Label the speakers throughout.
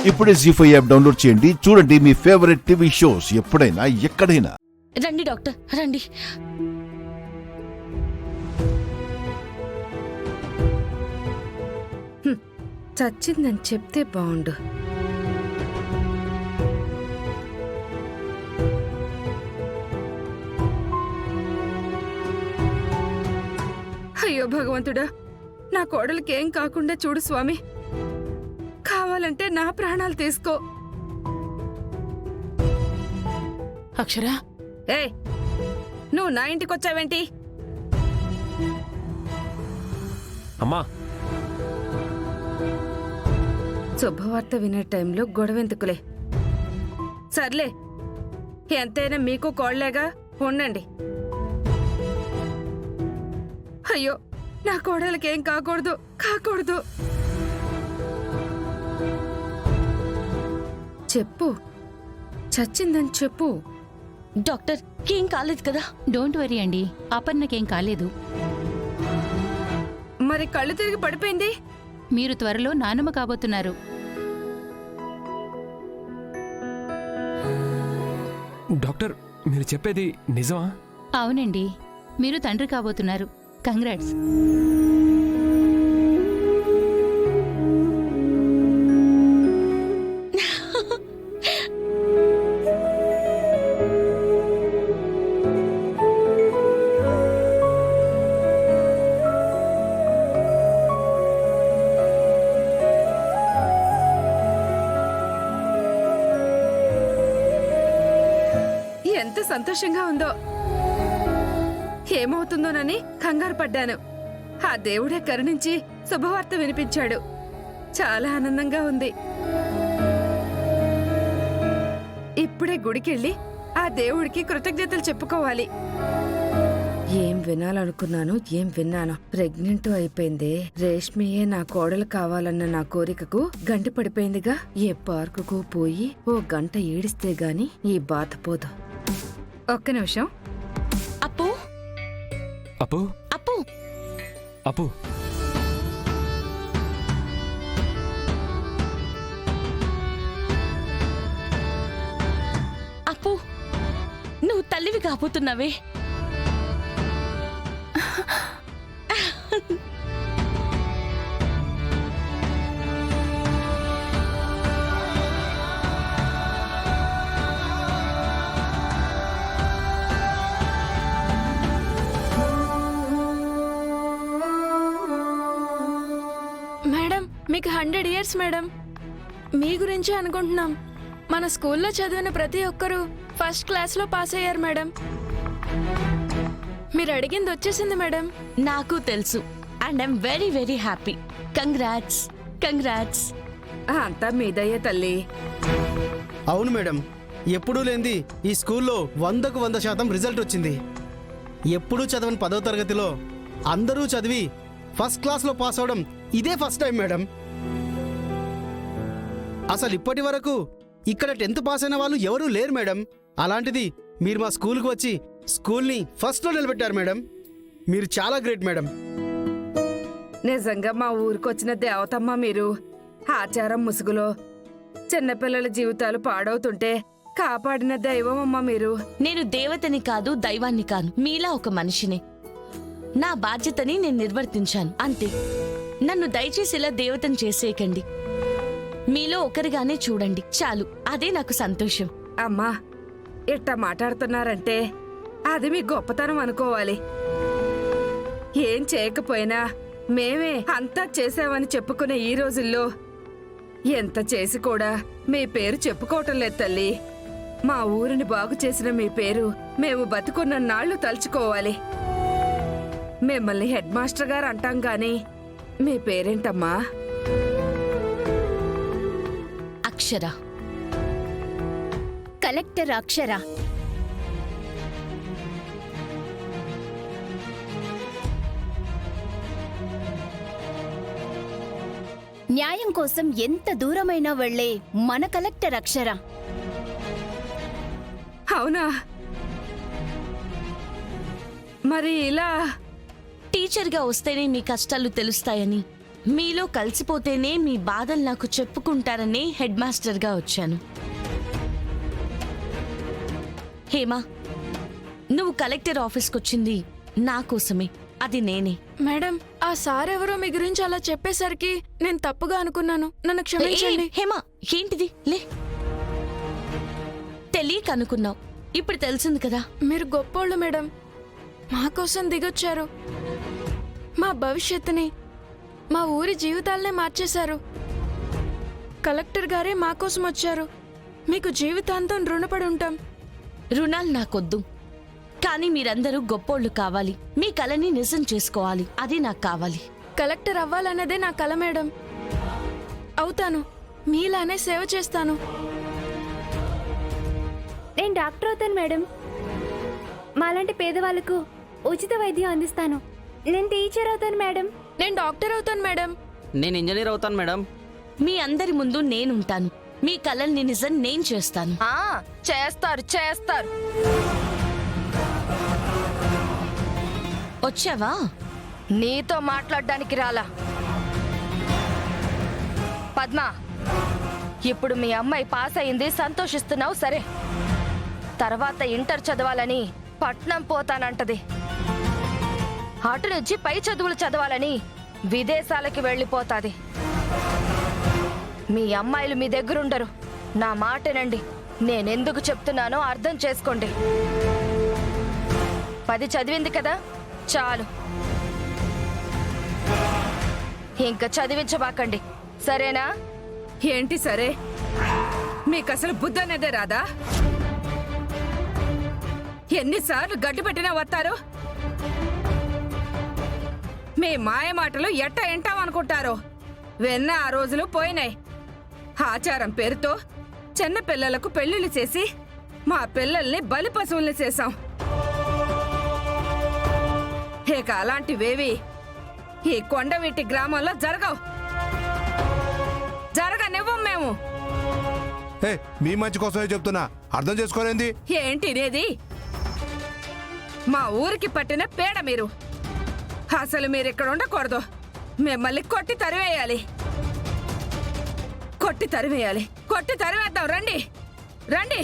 Speaker 1: ఇప్పుడే జీ5 app download చేయండి. చూడండి మీ ఫేవరెట్ టీవీ షోస్ ఎప్పుడైనా ఎక్కడైనా.
Speaker 2: రండి డాక్టర్ రండి.
Speaker 3: చచ్చిందని చెప్తే బాగుండు. అయ్యో భగవంతుడా, నా కోడలికేం కాకుండా చూడు స్వామి. కావాలంటే నా ప్రాణాలు తీసుకో.
Speaker 2: అక్షరా,
Speaker 3: ఏ నువ్వు నా ఇంటికొచ్చావేంటి?
Speaker 4: అమ్మా,
Speaker 3: శుభవార్త వినే టైంలో గొడవెందుకులే. సర్లే, ఎంతైనా మీకు కోడలేగా, ఉండండి. అయ్యో, నా కోడలికేం కాకూడదు, కాకూడదు. చెప్పు, చచ్చిందని చెప్పు.
Speaker 2: డాక్టర్ ఏం కాలేదు కదా?
Speaker 5: డోంట్ వరీ అండి, అపర్ణకేం కాలేదు.
Speaker 3: మరి కళ్ళు తిరిగి పడిపోయింది.
Speaker 5: మీరు త్వరలో నానమ్మ కాబోతున్నారు.
Speaker 4: డాక్టర్ మీరు చెప్పేది నిజమా?
Speaker 5: అవునండి, మీరు తండ్రి కాబోతున్నారు. కంగ్రాట్స్.
Speaker 3: ఎంత సంతోషంగా ఉందో. ఏమవుతుందోనని కంగారు పడ్డాను. ఆ దేవుడే కరుణించి శుభవార్త వినిపించాడు. చాలా ఆనందంగా ఉంది. ఇప్పుడే గుడికెళ్ళి ఆ దేవుడికి కృతజ్ఞతలు చెప్పుకోవాలి. ఏం వినాలనుకున్నాను, ఏం విన్నాను. ప్రెగ్నెంట్ అయిపోయిందే, రేష్మియే నా కోడలు కావాలన్న నా కోరికకు గంట పడిపోయిందిగా. ఏ పార్కుకు పోయి ఓ గంట ఏడిస్తే గాని ఈ బాధ పోదు. ఒక్క నిమిషం.
Speaker 2: అప్పు
Speaker 4: అప్పు
Speaker 2: అప్పు
Speaker 4: అప్పు
Speaker 2: అప్పు, నువ్వు తల్లివి కాబోతున్నావే.
Speaker 6: మేడం, మీకు 100 ఇయర్స్ మేడం. మీ గురించి అనుకుంటున్నాం. మన స్కూల్లో చదివిన ప్రతి ఒక్కరూ ఫస్ట్ క్లాస్లో పాస్ అయ్యారు మేడం. మీరు అడిగింది వచ్చేసింది మేడం.
Speaker 2: నాకు తెలుసు, and I'm very very happy. Congrats congrats.
Speaker 3: అంతా మీదయ్యే తల్లి.
Speaker 7: అవును మేడం, ఎప్పుడూ లేంది ఈ స్కూల్లో 100కు 100% రిజల్ట్ వచ్చింది. ఎప్పుడూ చదవని 10వ తరగతిలో అందరూ చదివి ఫస్ట్ క్లాస్లో పాస్ అవడం ఇదే ఫస్ట్ టైం మేడం. అసలు ఇప్పటి వరకు ఇక్కడ 10th పాస్ అయిన వాళ్ళు ఎవరూ లేరు మేడం. అలాంటిది మీరు మా స్కూల్కి వచ్చి స్కూల్ని ఫస్ట్లో నిలబెట్టారు మేడం. మీరు చాలా గ్రేట్ మేడం.
Speaker 3: నిజంగా మా ఊరికొచ్చిన దేవతమ్మ మీరు. ఆచారం ముసుగులో చిన్నపిల్లల జీవితాలు పాడవుతుంటే కాపాడిన దైవం అమ్మ మీరు.
Speaker 2: నేను దేవతని కాదు, దైవాన్ని కాను, మీలా ఒక మనిషిని. నా బాధ్యతని నేను నిర్వర్తించాను అంతే. నన్ను దయచేసి ఇలా దేవతని చేసేయకండి. మీలో ఒకరిగానే చూడండి చాలు, అదే నాకు సంతోషం.
Speaker 3: అమ్మా, ఇట్టా మాట్లాడుతున్నారంటే అది మీ గొప్పతనం అనుకోవాలి. ఏం చేయకపోయినా మేమే అంతా చేసామని చెప్పుకునే ఈ రోజుల్లో ఎంత చేసి కూడా మీ పేరు చెప్పుకోవటం లేదు తల్లి. మా ఊరిని బాగు చేసిన మీ పేరు మేము బతుకున్న నాళ్లు తలుచుకోవాలి. మిమ్మల్ని హెడ్ మాస్టర్ గారు అంటాం గాని మీ పేరేంటమ్మా?
Speaker 2: అక్షర.
Speaker 8: కలెక్టర్ అక్షర. న్యాయం కోసం ఎంత దూరమైనా వెళ్లే మన కలెక్టర్ అక్షర.
Speaker 3: అవునా? మరి ఇలా
Speaker 2: టీచర్గా వస్తేనే మీ కష్టాలు తెలుస్తాయని మీలో కలిసిపోతేనే మీ బాధలు నాకు చెప్పుకుంటారని హెడ్ మాస్టర్గా వచ్చాను. హేమా, నువ్వు కలెక్టర్ ఆఫీస్కి వచ్చింది నా కోసమే. అది నేనే.
Speaker 6: మేడం, ఆ సార్ ఎవరో మీ గురించి అలా చెప్పేసరికి నేను తప్పుగా అనుకున్నాను. నన్ను క్షమించండి.
Speaker 2: హేమా, ఏంటిది? లే, తెలియక అనుకున్నావు, ఇప్పుడు తెలిసింది కదా.
Speaker 6: మీరు గొప్పోళ్ళు మేడం. మా కోసం దిగొచ్చారు. మా భవిష్యత్తుని, మా ఊరి జీవితాలనే మార్చేశారు. కలెక్టర్ గారే మా కోసం వచ్చారు. మీకు జీవితాంతం రుణపడి ఉంటాం.
Speaker 2: రుణాలు నాకొద్దు, కానీ మీరందరూ గొప్పోళ్ళు కావాలి. మీ కలని నిజం చేసుకోవాలి. అది నాకు కావాలి.
Speaker 6: కలెక్టర్ అవ్వాలన్నదే నా కల మేడం. అవుతాను. మీలానే సేవ చేస్తాను.
Speaker 9: నేను డాక్టర్ అవుతాను మేడం. మాలాంటి పేదవాళ్ళకు ఉచిత వైద్యం అందిస్తాను. నేను టీచర్ అవుతాను మేడం.
Speaker 6: నేను డాక్టర్ అవుతాను మేడం.
Speaker 10: నేను ఇంజనీర్ అవుతాను మేడం.
Speaker 2: మీ అందరి ముందు నేనుంటాను. మీ కలల్ని నిజం నేను చేస్తాను.
Speaker 3: చేస్తారు చేస్తారు.
Speaker 2: వచ్చావా?
Speaker 3: నీతో మాట్లాడడానికి రాలా. పద్మ, ఇప్పుడు మీ అమ్మాయి పాస్ అయింది, సంతోషిస్తున్నావు సరే. తర్వాత ఇంటర్ చదవాలని పట్నం పోతానంటది. అటు నుంచి పై చదువులు చదవాలని విదేశాలకి వెళ్ళిపోతాది. మీ అమ్మాయిలు మీ దగ్గరుండరు. నా మాటనండి. నేనెందుకు చెప్తున్నానో అర్థం చేసుకోండి. 10 చదివింది కదా, చాలు. ఇంకా చదివించబాకండి, సరేనా?
Speaker 11: ఏంటి సరే? మీకు అసలు బుద్ధి అనేదే రాదా? ఎన్నిసార్లు గడ్డి పెట్టినా వస్తారు? మీ మాయ మాటలు ఎట్ట వింటామనుకుంటారో. విన్న ఆ రోజులు పోయినాయి. ఆచారం పేరుతో చిన్న పిల్లలకు పెళ్లిళ్ళు చేసి మా పిల్లల్ని బలి పశువుల్ని చేశాం. ఇక అలాంటివేవి ఈ కొండవీటి గ్రామంలో జరగవు. జరగనివ్వం మేము.
Speaker 1: మీ మంచి కోసమే చెప్తున్నా, అర్థం చేసుకోలేంది.
Speaker 11: ఏంటి ఇదేది? మా ఊరికి పట్టిన పేడ మీరు. అసలు మీరు ఇక్కడ ఉండకూడదు. మిమ్మల్ని కొట్టి తరివేయాలి. కొట్టి తరివేయాలి. కొట్టి తరివేద్దాం. రండి రండి.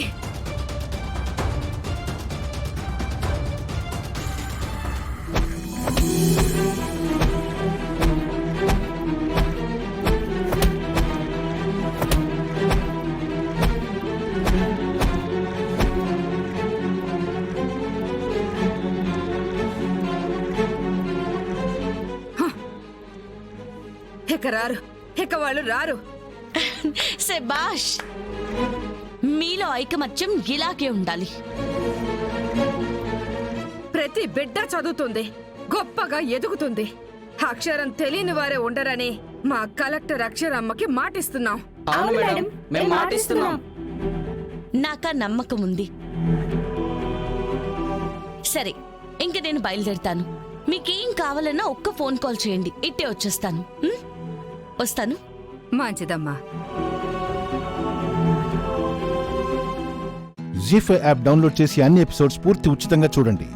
Speaker 11: ఇక రారు. ఇక వాళ్ళు రారు.
Speaker 2: శభాష్! మీలో ఐకమత్యం ఇలాగే ఉండాలి.
Speaker 11: ప్రతి బిడ్డ చదువుతుంది, గొప్పగా ఎదుగుతుంది. అక్షరం తెలియని వారే ఉండరని మా కలెక్టర్ అక్షరమ్మకి మాటిస్తున్నాం.
Speaker 10: అవును మేడం, మేము మాటిస్తున్నాం.
Speaker 2: నాకా నమ్మకం ఉంది. సరే, ఇంక నేను బయలుదేరుతాను. మీకేం కావాలన్నా ఒక్క ఫోన్ కాల్ చేయండి, ఇట్టే వచ్చేస్తాను. వస్తాను.
Speaker 11: మంచిదమ్మా.
Speaker 1: జీ5 యాప్ డౌన్లోడ్ చేసి అన్ని ఎపిసోడ్స్ పూర్తి ఉచితంగా చూడండి.